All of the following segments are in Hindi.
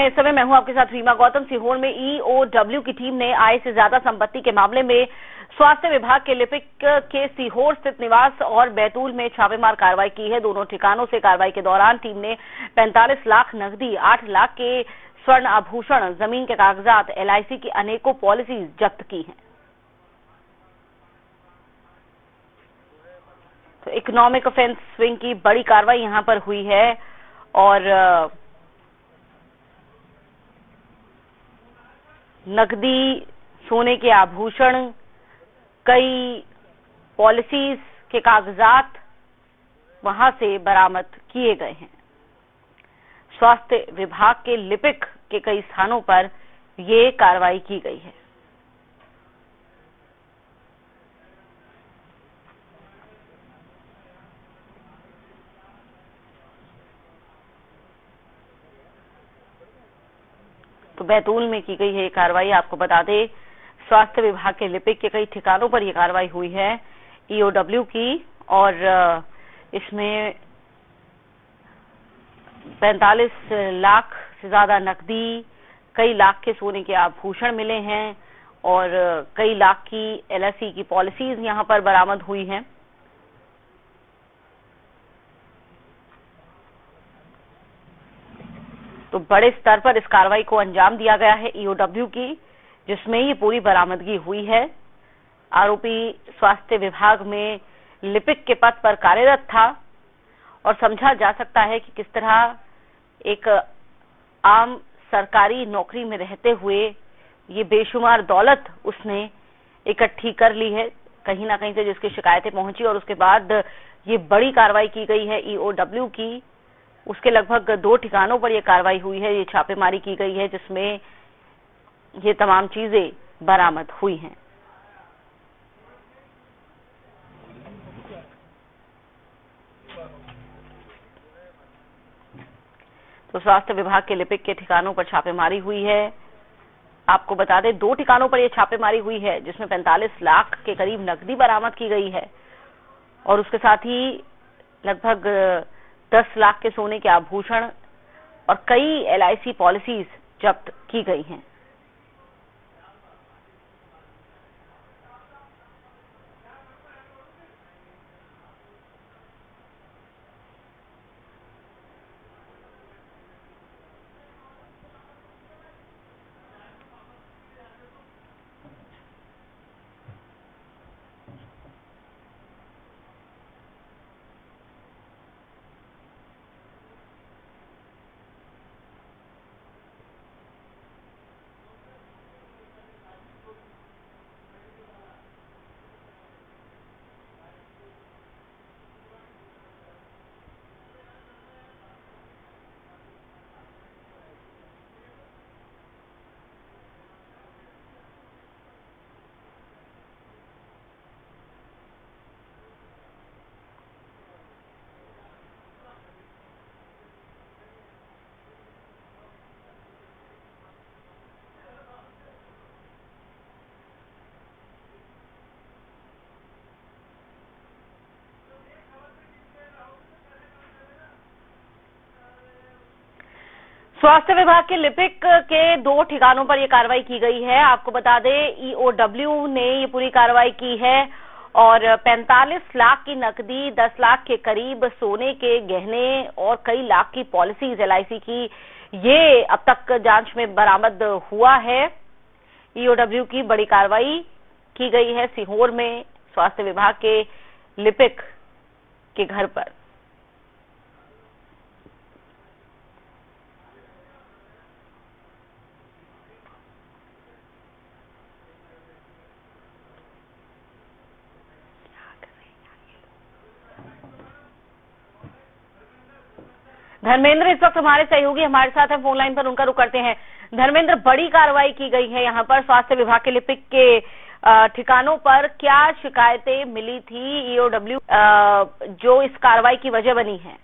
हैं इस समय। मैं हूं आपके साथ रीमा गौतम। सीहोर में ईओडब्ल्यू की टीम ने आय से ज्यादा संपत्ति के मामले में स्वास्थ्य विभाग के लिपिक के सीहोर स्थित निवास और बैतूल में छापेमार कार्रवाई की है। दोनों ठिकानों से कार्रवाई के दौरान टीम ने 45 लाख नकदी, 8 लाख के स्वर्ण आभूषण, जमीन के कागजात, एलआईसी की अनेकों पॉलिसीज जब्त की हैं। तो इकोनॉमिक ऑफेंस विंग की बड़ी कार्रवाई यहां पर हुई है और नकदी, सोने के आभूषण, कई पॉलिसीज के कागजात वहां से बरामद किए गए हैं। स्वास्थ्य विभाग के लिपिक के कई स्थानों पर ये कार्रवाई की गई है। तो बैतूल में की गई है ये कार्रवाई। आपको बता दें, स्वास्थ्य विभाग के लिपिक के कई ठिकानों पर यह कार्रवाई हुई है ईओडब्ल्यू की, और इसमें 45 लाख से ज्यादा नकदी, कई लाख के सोने के आभूषण मिले हैं और कई लाख की एलआईसी की पॉलिसीज यहां पर बरामद हुई हैं। तो बड़े स्तर पर इस कार्रवाई को अंजाम दिया गया है ईओडब्ल्यू की, जिसमें ये पूरी बरामदगी हुई है। आरोपी स्वास्थ्य विभाग में लिपिक के पद पर कार्यरत था और समझा जा सकता है कि किस तरह एक आम सरकारी नौकरी में रहते हुए ये बेशुमार दौलत उसने इकट्ठी कर ली है कहीं ना कहीं से, जिसकी शिकायतें पहुंची और उसके बाद ये बड़ी कार्रवाई की गई है ईओडब्ल्यू की। उसके लगभग 2 ठिकानों पर यह कार्रवाई हुई है, ये छापेमारी की गई है जिसमें ये तमाम चीजें बरामद हुई हैं। तो स्वास्थ्य विभाग के लिपिक के ठिकानों पर छापेमारी हुई है। आपको बता दें, 2 ठिकानों पर यह छापेमारी हुई है जिसमें 45 लाख के करीब नकदी बरामद की गई है और उसके साथ ही लगभग 10 लाख के सोने के आभूषण और कई एलआईसी पॉलिसीज जब्त की गई हैं। स्वास्थ्य विभाग के लिपिक के 2 ठिकानों पर यह कार्रवाई की गई है। आपको बता दें, ईओडब्ल्यू ने ये पूरी कार्रवाई की है और 45 लाख की नकदी, 10 लाख के करीब सोने के गहने और कई लाख की पॉलिसीज एलआईसी की, ये अब तक जांच में बरामद हुआ है। ईओडब्ल्यू की बड़ी कार्रवाई की गई है सीहोर में स्वास्थ्य विभाग के लिपिक के घर पर। धर्मेंद्र इस वक्त हमारे सहयोगी हमारे साथ हैं फोन लाइन पर, उनका रुख करते हैं। धर्मेंद्र, बड़ी कार्रवाई की गई है यहाँ पर स्वास्थ्य विभाग के लिपिक के ठिकानों पर, क्या शिकायतें मिली थी ईओडब्ल्यू जो इस कार्रवाई की वजह बनी है?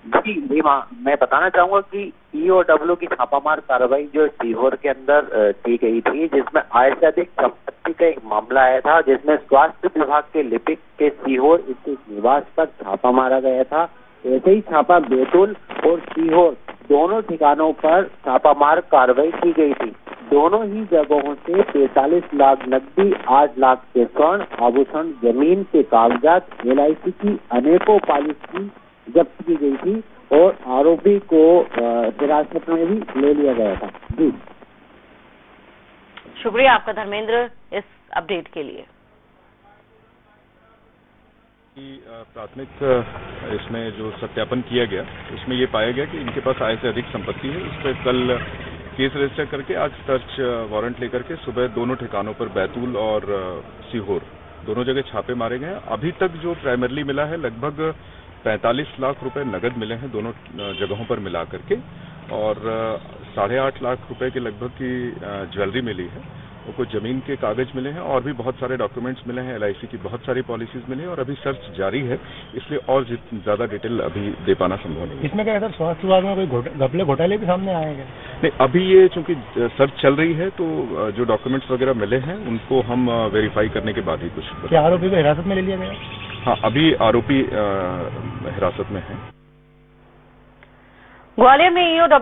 जी रीमा, मैं बताना चाहूंगा कि ईओडब्ल्यू की छापामार कार्रवाई जो सीहोर के अंदर की गई थी, जिसमें आय से अधिक संपत्ति का एक मामला आया था, जिसमें स्वास्थ्य विभाग के लिपिक के सीहोर स्थित निवास पर छापा मारा गया था। ऐसे ही छापा बैतूल और सीहोर दोनों ठिकानों पर छापामार कार्रवाई की गई थी। दोनों ही जगहों से 45 लाख नकदी, 8 लाख के स्वर्ण आभूषण, जमीन के कागजात, LIC की अनेकों पॉलिसी जब्त की गई थी और आरोपी को हिरासत में भी ले लिया गया था। जी शुक्रिया आपका धर्मेंद्र इस अपडेट के लिए। प्राथमिक इसमें जो सत्यापन किया गया उसमें ये पाया गया कि इनके पास आय से अधिक संपत्ति है। इस पर कल केस रजिस्टर करके आज सर्च वारंट लेकर के सुबह दोनों ठिकानों पर बैतूल और सीहोर दोनों जगह छापे मारे गए हैं। अभी तक जो प्राइमरली मिला है लगभग 45 लाख रुपए नगद मिले हैं दोनों जगहों पर मिला करके और 8.5 लाख रुपए के लगभग की ज्वेलरी मिली है और कुछ जमीन के कागज मिले हैं और भी बहुत सारे डॉक्यूमेंट्स मिले हैं। LIC की बहुत सारी पॉलिसीज मिली हैं और अभी सर्च जारी है, इसलिए और ज्यादा डिटेल अभी दे पाना संभव नहीं है। इसमें क्या है सर, स्वास्थ्य विभाग में कोई घपले घोटाले भी सामने आए हैं? नहीं, अभी ये चूंकि सर्च चल रही है तो जो डॉक्यूमेंट्स वगैरह मिले हैं उनको हम वेरीफाई करने के बाद ही कुछ। क्या आरोपी को हिरासत में ले लिया गया? हाँ, अभी आरोपी हिरासत में है। ग्वालियर में EOW